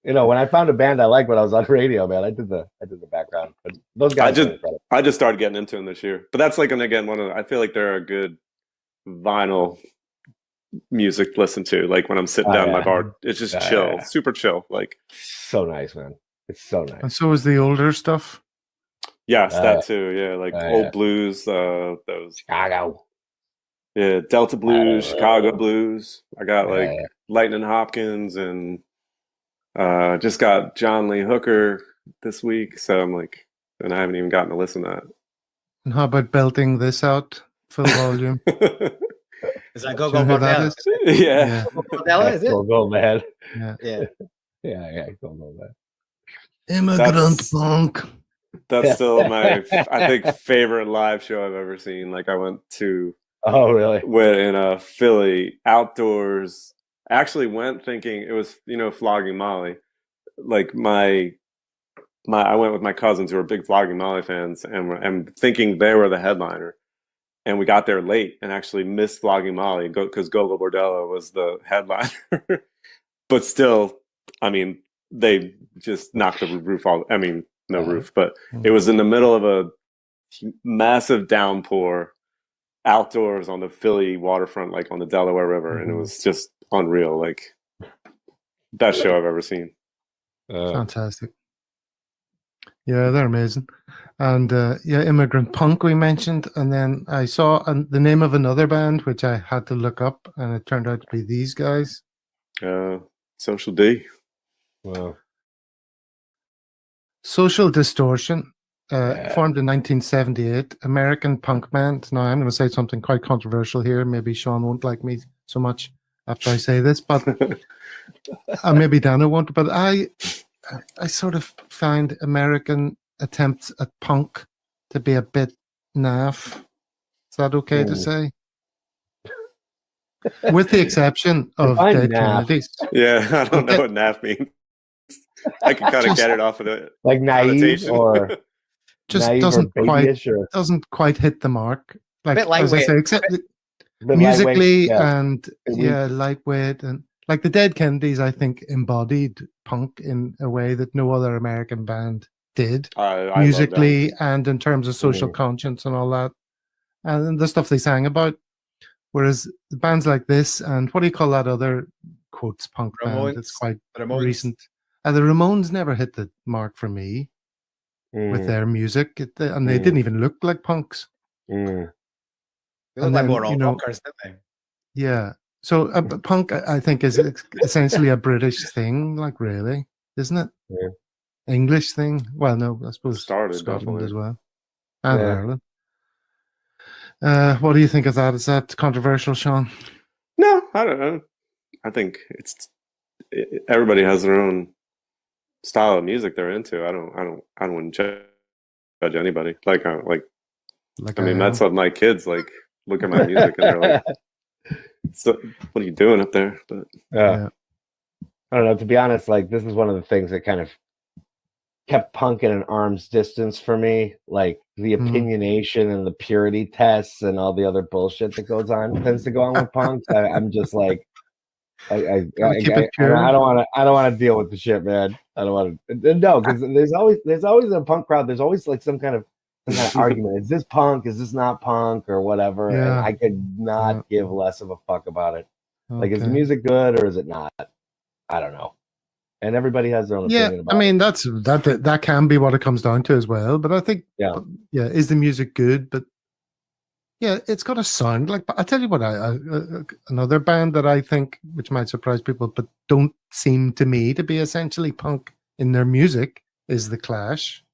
When I found a band I liked when I was on radio, man, I did the background. But those guys, I just started getting into them this year. But that's like, and again, I feel like they're a good vinyl music to listen to. Like when I'm sitting down in my bar, it's just chill, super chill. Like so nice, man. It's so nice. And so is the older stuff. Yes, that too. Yeah, like old blues. Those Chicago. Yeah, Delta blues, Chicago blues. I got like Lightning Hopkins and just got John Lee Hooker this week. So I'm like, and I haven't even gotten to listen to that. And how about belting this out full volume? Is that Go Go Bordella? Yeah. Bordella, is it? Go Go, man. Yeah. Go Go, man. Immigrant punk. That's still my, I think, favorite live show I've ever seen. Like I went to. Oh, really? Went in Philly outdoors. I actually went thinking it was, Flogging Molly. Like I went with my cousins who are big Flogging Molly fans, and thinking they were the headliner. And we got there late and actually missed Flogging Molly because Go Go Bordella was the headliner. But still, I mean, they just knocked the roof off. I mean, no roof, but it was in the middle of a massive downpour outdoors on the Philly waterfront, like on the Delaware River. And it was just unreal. Like best show I've ever seen. Fantastic. Yeah, they're amazing. And Immigrant Punk we mentioned, and then I saw the name of another band which I had to look up, and it turned out to be these guys. Social D. Wow. Social Distortion, formed in 1978, American punk band. Now I'm going to say something quite controversial here. Maybe Sean won't like me so much after I say this, but maybe Dano won't. But I sort of find American attempts at punk to be a bit naff. Is that okay to say? With the exception of Dead Kennedys. Yeah, I don't know what naff means. I can kind of get it off of it. Like naive or just naive doesn't quite hit the mark. Like as I say, except musically and lightweight, and like the Dead Kennedys, I think embodied punk in a way that no other American band did, musically and in terms of social conscience and all that, and the stuff they sang about. Whereas the bands like this and what do you call that other quotes punk band that's quite recent? The Ramones never hit the mark for me with their music, and they didn't even look like punks. They look like more old rockers, didn't they? Yeah. So punk, I think, is essentially a British thing, like really, isn't it? Yeah. English thing. Well, no, I suppose Scotland definitely as well, and Ireland. What do you think of that? Is that controversial, Sean? No, I don't know. I think everybody has their own style of music they're into. I wouldn't judge anybody. I mean, that's what my kids like. Look at my music and they're like, "So, what are you doing up there?" But I don't know. To be honest, like this is one of the things that kind of kept punk at an arm's distance for me. Like the opinionation and the purity tests and all the other bullshit that tends to go on with punks. I'm just like, I don't want to deal with the shit, man. I don't want to. No, because there's always a punk crowd. There's always like some kind of argument. Is this punk? Is this not punk or whatever? Yeah. And I could not give less of a fuck about it. Okay. Like, is the music good or is it not? I don't know. And everybody has their own opinion about it. I mean, that can be what it comes down to as well. But I think, is the music good? But yeah, it's got to sound like. I'll tell you what, another band that I think, which might surprise people, but don't seem to me to be essentially punk in their music, is The Clash.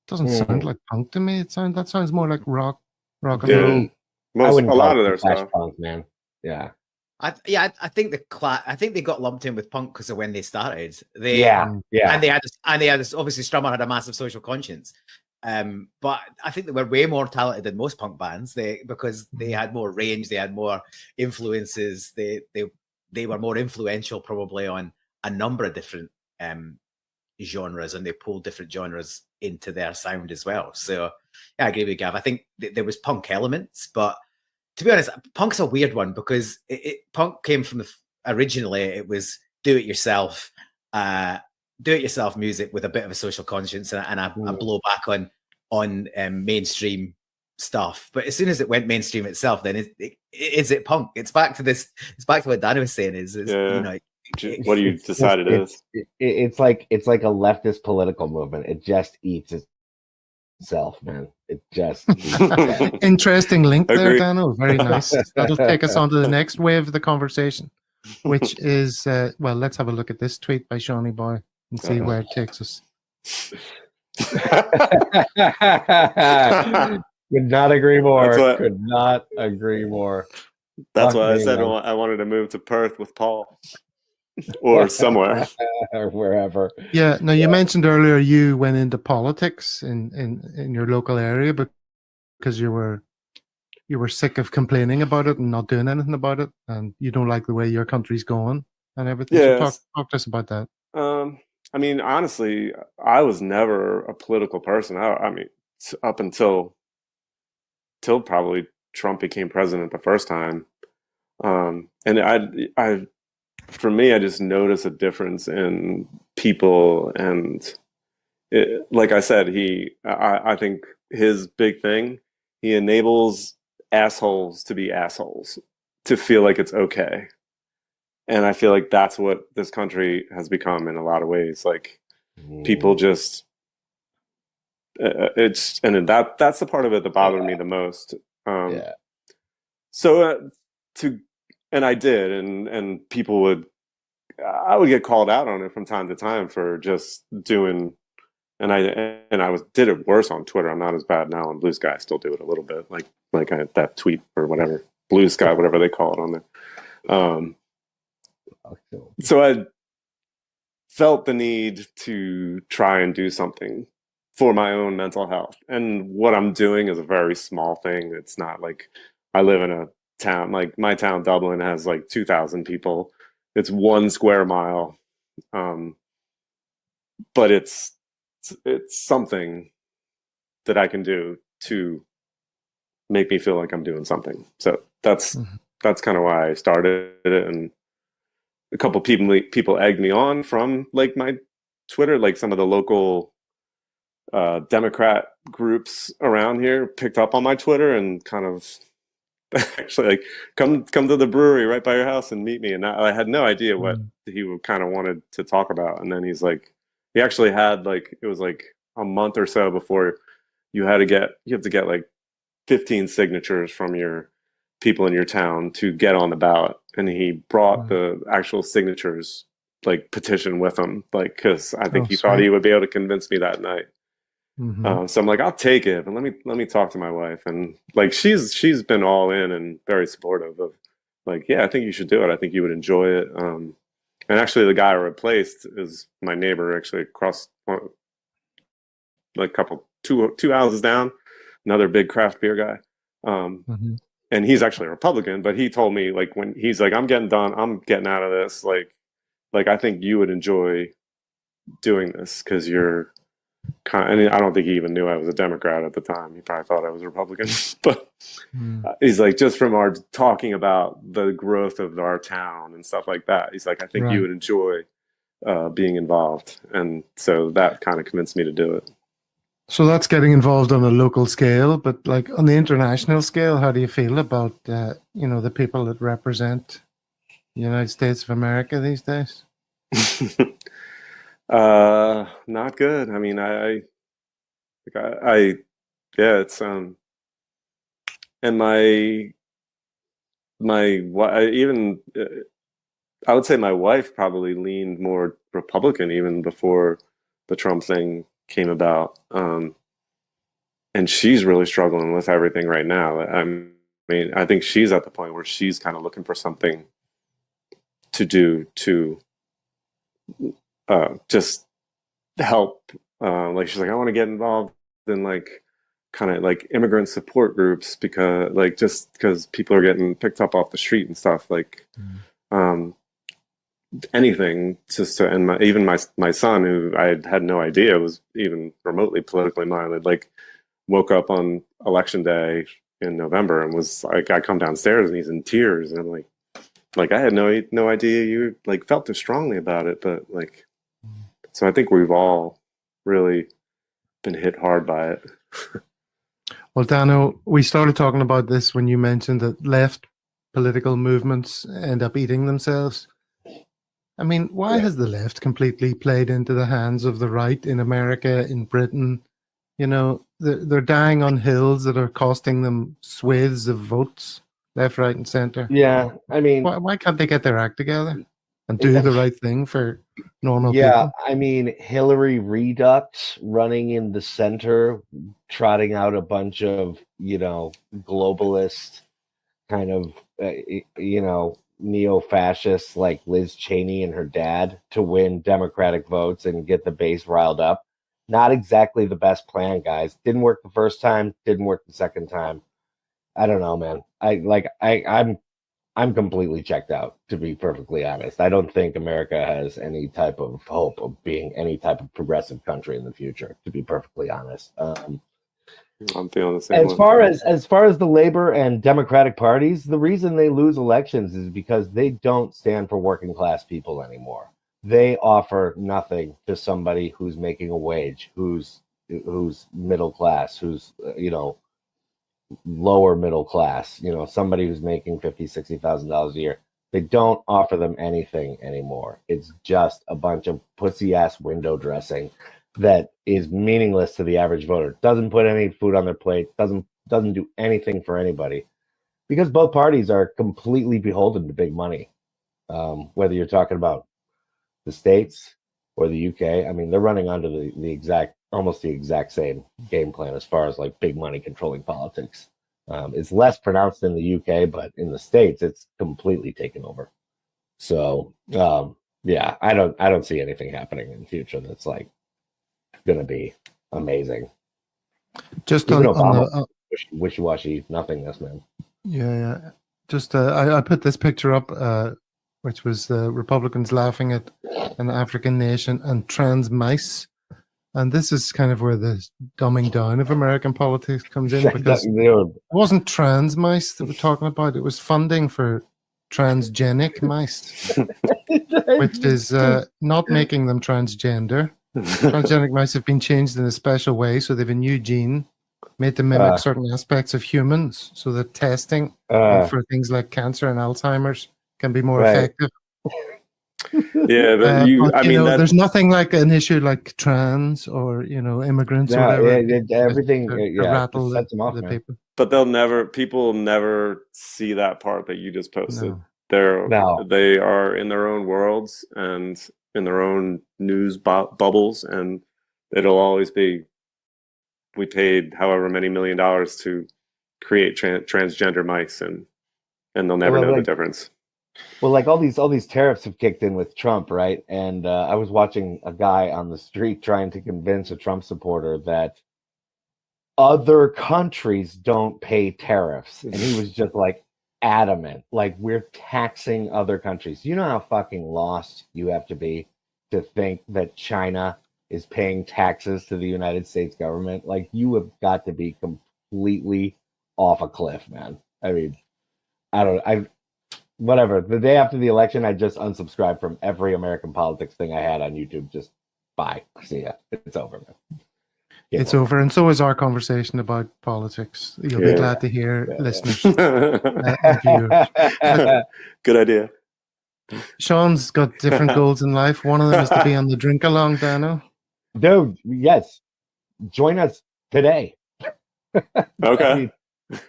Doesn't sound like punk to me. That sounds more like rock and roll. A lot of their stuff, punk, man. Yeah. I think I think they got lumped in with punk because of when they started. And they had this. Obviously, Strummer had a massive social conscience, but I think they were way more talented than most punk bands. Because they had more range, they had more influences. They were more influential, probably on a number of different genres, and they pulled different genres into their sound as well. So yeah, I agree with Gav. I think there was punk elements, but to be honest, punk's a weird one because punk came from originally it was do-it-yourself music with a bit of a social conscience and a blowback on mainstream stuff. But as soon as it went mainstream itself, then is it punk? It's back to this. It's back to what Dan was saying. What do you decide it is? It's like a leftist political movement. It just eats itself, man. It just interesting link there, Dano. Very nice. That'll take us on to the next wave of the conversation, which is let's have a look at this tweet by Seanie Bhoy and see where it takes us. Could not agree more. Could not agree more. That's why I said I wanted to move to Perth with Paul. Or somewhere. Or wherever. Yeah. Now, you mentioned earlier you went into politics in your local area because you were sick of complaining about it and not doing anything about it, and you don't like the way your country's going and everything. Yeah. So talk to us about that. I mean, honestly, I was never a political person. I mean, up until probably Trump became president the first time. And for me, I just noticed a difference in people, and like I said, I think his big thing, he enables assholes to be assholes, to feel like it's okay. And I feel like that's what this country has become in a lot of ways. Like people just, that's the part of it that bothered me the most. So and I did, and people I would get called out on it from time to time for just doing, and I did it worse on Twitter. I'm not as bad now on Blue Sky. I still do it a little bit, like that tweet or whatever, Blue Sky, whatever they call it on there. So I felt the need to try and do something for my own mental health. And what I'm doing is a very small thing. It's not like I live in a town, like my town, Dublin, has like 2,000 people. It's 1 square mile. But it's something that I can do to make me feel like I'm doing something. So that's kind of why I started it. And a couple people egged me on from like my Twitter, like some of the local Democrat groups around here picked up on my Twitter and kind of actually like come to the brewery right by your house and meet me. And I had no idea what he kind of wanted to talk about. And then he actually had like, it was like a month or so before you have to get like 15 signatures from your people in your town to get on the ballot. And he brought the actual signatures, like petition with him, like, cause I think he thought he would be able to convince me that night. So I'm like, I'll take it, but let me talk to my wife. And like, she's been all in and very supportive of like, yeah, I think you should do it. I think you would enjoy it. And actually the guy I replaced is my neighbor, actually across like two houses down, another big craft beer guy. And he's actually a Republican, but he told me like when he's like, I'm getting done, I'm getting out of this. Like, like, I think you would enjoy doing this because you're and I don't think he even knew I was a Democrat at the time. He probably thought I was a Republican. But he's like, just from our talking about the growth of our town and stuff like that, he's like, I think you would enjoy being involved. And so that kind of convinced me to do it. So that's getting involved on a local scale, but like on the international scale, how do you feel about the people that represent the United States of America these days? Not good. I mean, yeah, it's and I would say my wife probably leaned more Republican even before the Trump thing came about. And she's really struggling with everything right now. I mean, I think she's at the point where she's kind of looking for something to do to just help. Like, she's like, I want to get involved in like kind of like immigrant support groups because people are getting picked up off the street and stuff, like anything just to, and even my son, who I had no idea was even remotely politically minded, like woke up on election day in November and was like, I come downstairs and he's in tears, and I'm like I had no idea you like felt this strongly about it, but like, so I think we've all really been hit hard by it. Well, Dano, we started talking about this when you mentioned that left political movements end up eating themselves. I mean, why has the left completely played into the hands of the right in America, in Britain? You know, they're dying on hills that are costing them swathes of votes, left, right, and center. Yeah, I mean, why can't they get their act together and do the right thing for normal people? Yeah, I mean, Hillary Redux running in the center, trotting out a bunch of, globalist kind of, neo-fascists like Liz Cheney and her dad to win Democratic votes and get the base riled up. Not exactly the best plan, guys. Didn't work the first time, didn't work the second time. I don't know, man. I'm completely checked out, to be perfectly honest. I don't think America has any type of hope of being any type of progressive country in the future, to be perfectly honest. I'm feeling the same. As far as the Labor and Democratic parties, the reason they lose elections is because they don't stand for working class people anymore. They offer nothing to somebody who's making a wage, who's middle class, who's lower middle class, somebody who's making $50,000, $60,000 a year. They don't offer them anything anymore. It's just a bunch of pussy ass window dressing that is meaningless to the average voter. Doesn't put any food on their plate, doesn't do anything for anybody, because both parties are completely beholden to big money. Whether you're talking about the States or the UK, I mean, they're running under almost the exact same game plan as far as like big money controlling politics. It's less pronounced in the UK, but in the States, it's completely taken over. So yeah, I don't see anything happening in the future that's like going to be amazing. Just even on Obama, wishy-washy nothingness, man. Yeah. Just I put this picture up, which was the Republicans laughing at an African nation and trans mice. And this is kind of where the dumbing down of American politics comes in, because it wasn't trans mice that we're talking about. It was funding for transgenic mice, which is not making them transgender. Transgenic mice have been changed in a special way, so they have a new gene made to mimic certain aspects of humans, so that testing for things like cancer and Alzheimer's can be more effective. Yeah, but there's nothing like an issue like trans or immigrants or whatever. Everything rattle sets them off, the people. But people never see that part that you just posted. No. They are in their own worlds and in their own news bubbles, and it'll always be, we paid however many $1 million to create transgender mice, and they'll never know the difference. Well, like all these tariffs have kicked in with Trump, right? And I was watching a guy on the street trying to convince a Trump supporter that other countries don't pay tariffs, and he was just like, adamant, like we're taxing other countries. You know how fucking lost you have to be to think that China is paying taxes to the United States government? Like, you have got to be completely off a cliff, man. I mean, whatever. The day after the election, I just unsubscribed from every American politics thing I had on YouTube. Just bye. See ya. It's over, man. It's over. And so is our conversation about politics. You'll be glad to hear, listeners. Good idea. Sean's got different goals in life. One of them is to be on the drink along, Dano. Dude, yes. Join us today. Okay.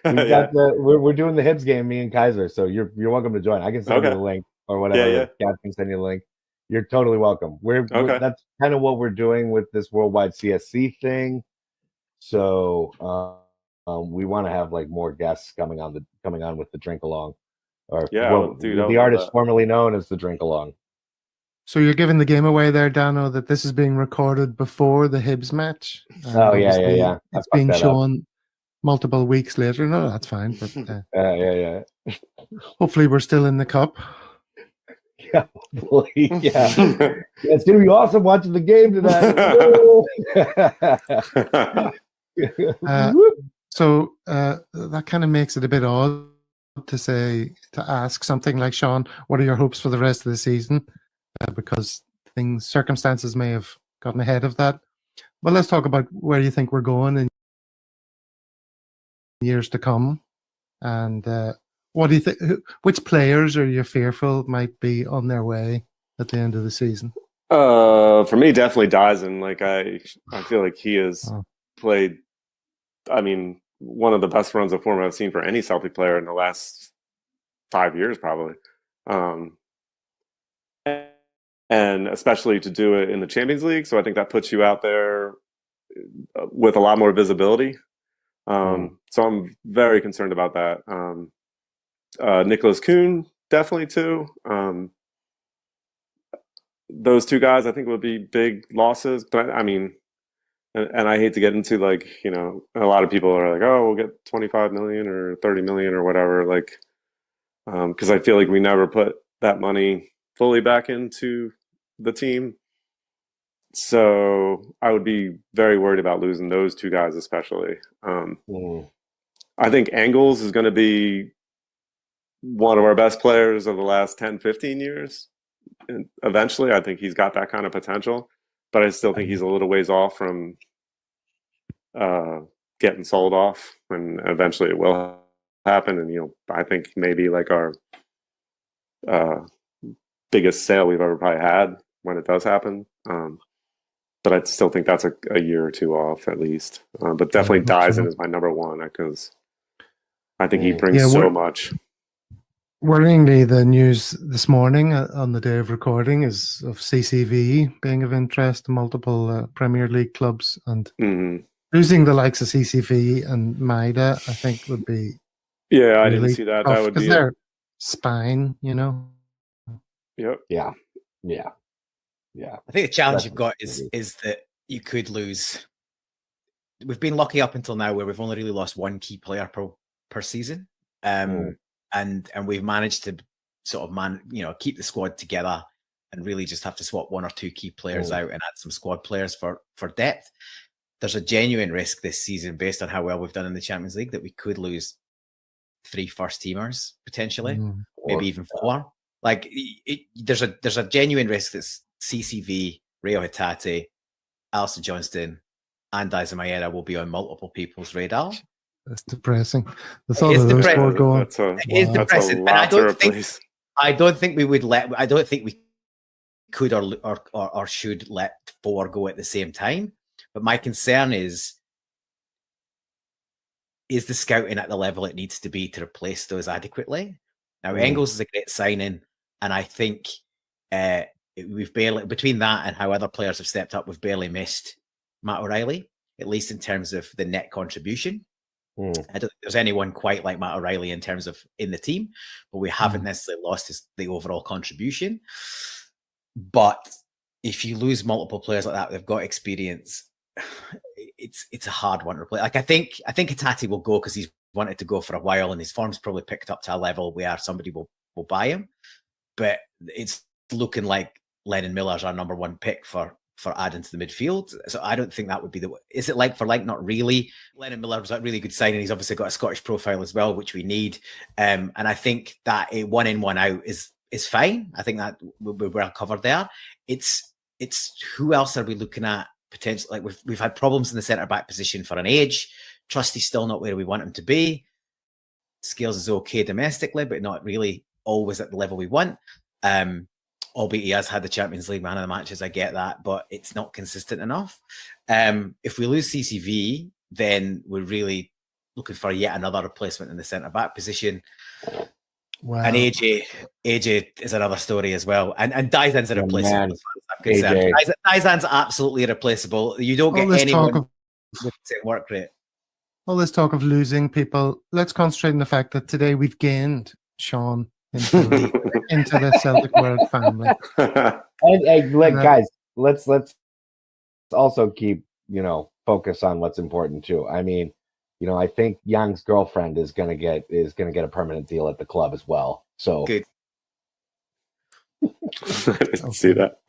We're doing the Hibs game, me and Kaiser. So you're welcome to join. I can send you the link or whatever. Yeah. Gav can send you the link. You're totally welcome. That's kind of what we're doing with this worldwide CSC thing. So we want to have like more guests coming on with the drink along, or the artist formerly known as the drink along. So you're giving the game away there, Dano, that this is being recorded before the Hibs match. Yeah. It's being shown multiple weeks later. No, that's fine. But hopefully we're still in the cup. Yeah, it's gonna be awesome watching the game tonight. So that kind of makes it a bit odd to ask something like, Sean, what are your hopes for the rest of the season? Because circumstances may have gotten ahead of that. But let's talk about where you think we're going in years to come, and what do you think? Which players are you fearful might be on their way at the end of the season? For me, definitely Dyson. Like I feel like he has played. I mean, one of the best runs of form I've seen for any Celtic player in the last 5 years, probably. And especially to do it in the Champions League. So I think that puts you out there with a lot more visibility. So I'm very concerned about that. Nicholas Kuhn, definitely too. Those two guys I think would be big losses. But I mean, and I hate to get into like, you know, a lot of people are like, oh, we'll get 25 million or 30 million or whatever. Like, because I feel like we never put that money fully back into the team. So I would be very worried about losing those two guys, especially. I think Engels is going to be one of our best players of the last 10, 15 years. And eventually, I think he's got that kind of potential. But I still think he's a little ways off from getting sold off. And eventually it will happen. And, you know, I think maybe like our biggest sale we've ever probably had when it does happen. But I still think that's a year or two off at least. But definitely Dyson is my number one because I think he brings so much. Worryingly, the news this morning on the day of recording is of CCV being of interest to multiple Premier League clubs, and losing the likes of CCV and Maida, I think, would be I didn't see that. That would be their spine, you know. Yep. Yeah. I think the challenge you've got is that you could lose. We've been lucky up until now where we've only really lost one key player per season. And we've managed to sort of keep the squad together and really just have to swap one or two key players out and add some squad players for depth. There's a genuine risk this season based on how well we've done in the Champions League that we could lose 3 first teamers potentially, maybe even 4. Like there's a genuine risk that CCV, Rio Hatate, Alison Johnston, and Dyson Maeda will be on multiple people's radar. That's depressing. The thought of those 4 going. It is depressing, and I don't think we could or should let 4 go at the same time. But my concern is the scouting at the level it needs to be to replace those adequately? Now, Engels is a great signing, and I think we've barely, between that and how other players have stepped up, we've barely missed Matt O'Reilly, at least in terms of the net contribution. I don't think there's anyone quite like Matt O'Reilly in terms of in the team, but we haven't necessarily lost the overall contribution. But if you lose multiple players like that, they've got experience. It's a hard one to replace. Like I think Hatate will go because he's wanted to go for a while, and his form's probably picked up to a level where somebody will buy him. But it's looking like Lennon Miller's our number one pick for adding to the midfield. So I don't think that would be the... Is it like for like? Not really. Lennon Miller was a really good signing. He's obviously got a Scottish profile as well, which we need. And I think that a 1 in, 1 out is fine. I think that we're well covered there. It's who else are we looking at potentially? Like we've had problems in the centre back position for an age. Trusty's still not where we want him to be. Scales is okay domestically, but not really always at the level we want. Albeit he has had the Champions League man of the matches, I get that, but it's not consistent enough. If we lose CCV, then we're really looking for yet another replacement in the centre back position. Wow. And AJ is another story as well. And Dysan's irreplaceable. Dysan's absolutely irreplaceable. You don't get anyone with the same work rate. All this talk of losing people, let's concentrate on the fact that today we've gained Sean into the Celtic World family. And guys, let's also keep, focus on what's important too. I mean, I think Young's girlfriend is gonna get a permanent deal at the club as well. So good. I didn't see that.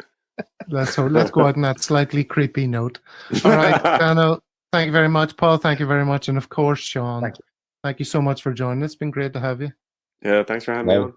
Let's go out on that slightly creepy note. All right, Dano, thank you very much. Paul, thank you very much. And of course, Sean, thank you so much for joining. It's been great to have you. Yeah, thanks for having me on.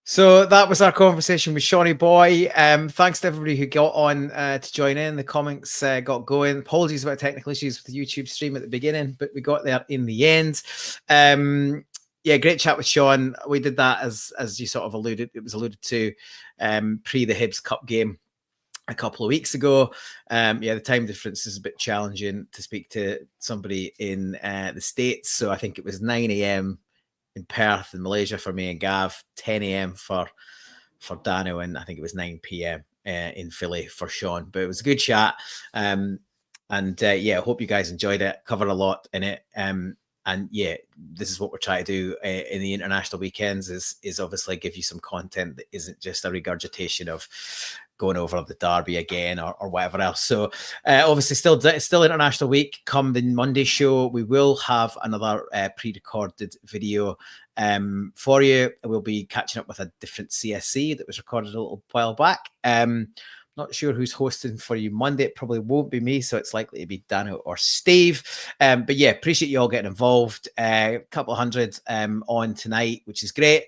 So that was our conversation with Seanie Bhoy. Thanks to everybody who got on to join in. The comments got going. Apologies about technical issues with the YouTube stream at the beginning, but we got there in the end. Yeah, great chat with Sean. We did that as you sort of alluded. It was alluded to pre the Hibs Cup game a couple of weeks ago. The time difference is a bit challenging to speak to somebody in the States. So I think it was 9 a.m. in Perth in Malaysia for me and Gav, 10 a.m. for Dano, and I think it was 9 p.m. In Philly for Sean. But it was a good chat. I hope you guys enjoyed it. Covered a lot in it. This is what we're trying to do in the international weekends is obviously give you some content that isn't just a regurgitation of going over the derby again or whatever else. So obviously still international week. Come the Monday show, we will have another pre-recorded video for you. We'll be catching up with a different CSC that was recorded a little while back. Not sure who's hosting for you Monday. It probably won't be me, so it's likely to be Dano or Steve. But yeah, appreciate you all getting involved. A couple of hundred on tonight, which is great.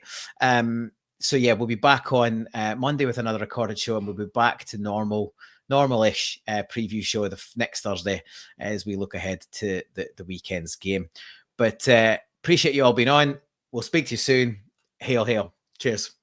So yeah, we'll be back on Monday with another recorded show, and we'll be back to normal-ish preview show the next Thursday as we look ahead to the weekend's game. But appreciate you all being on. We'll speak to you soon. Hail, hail. Cheers.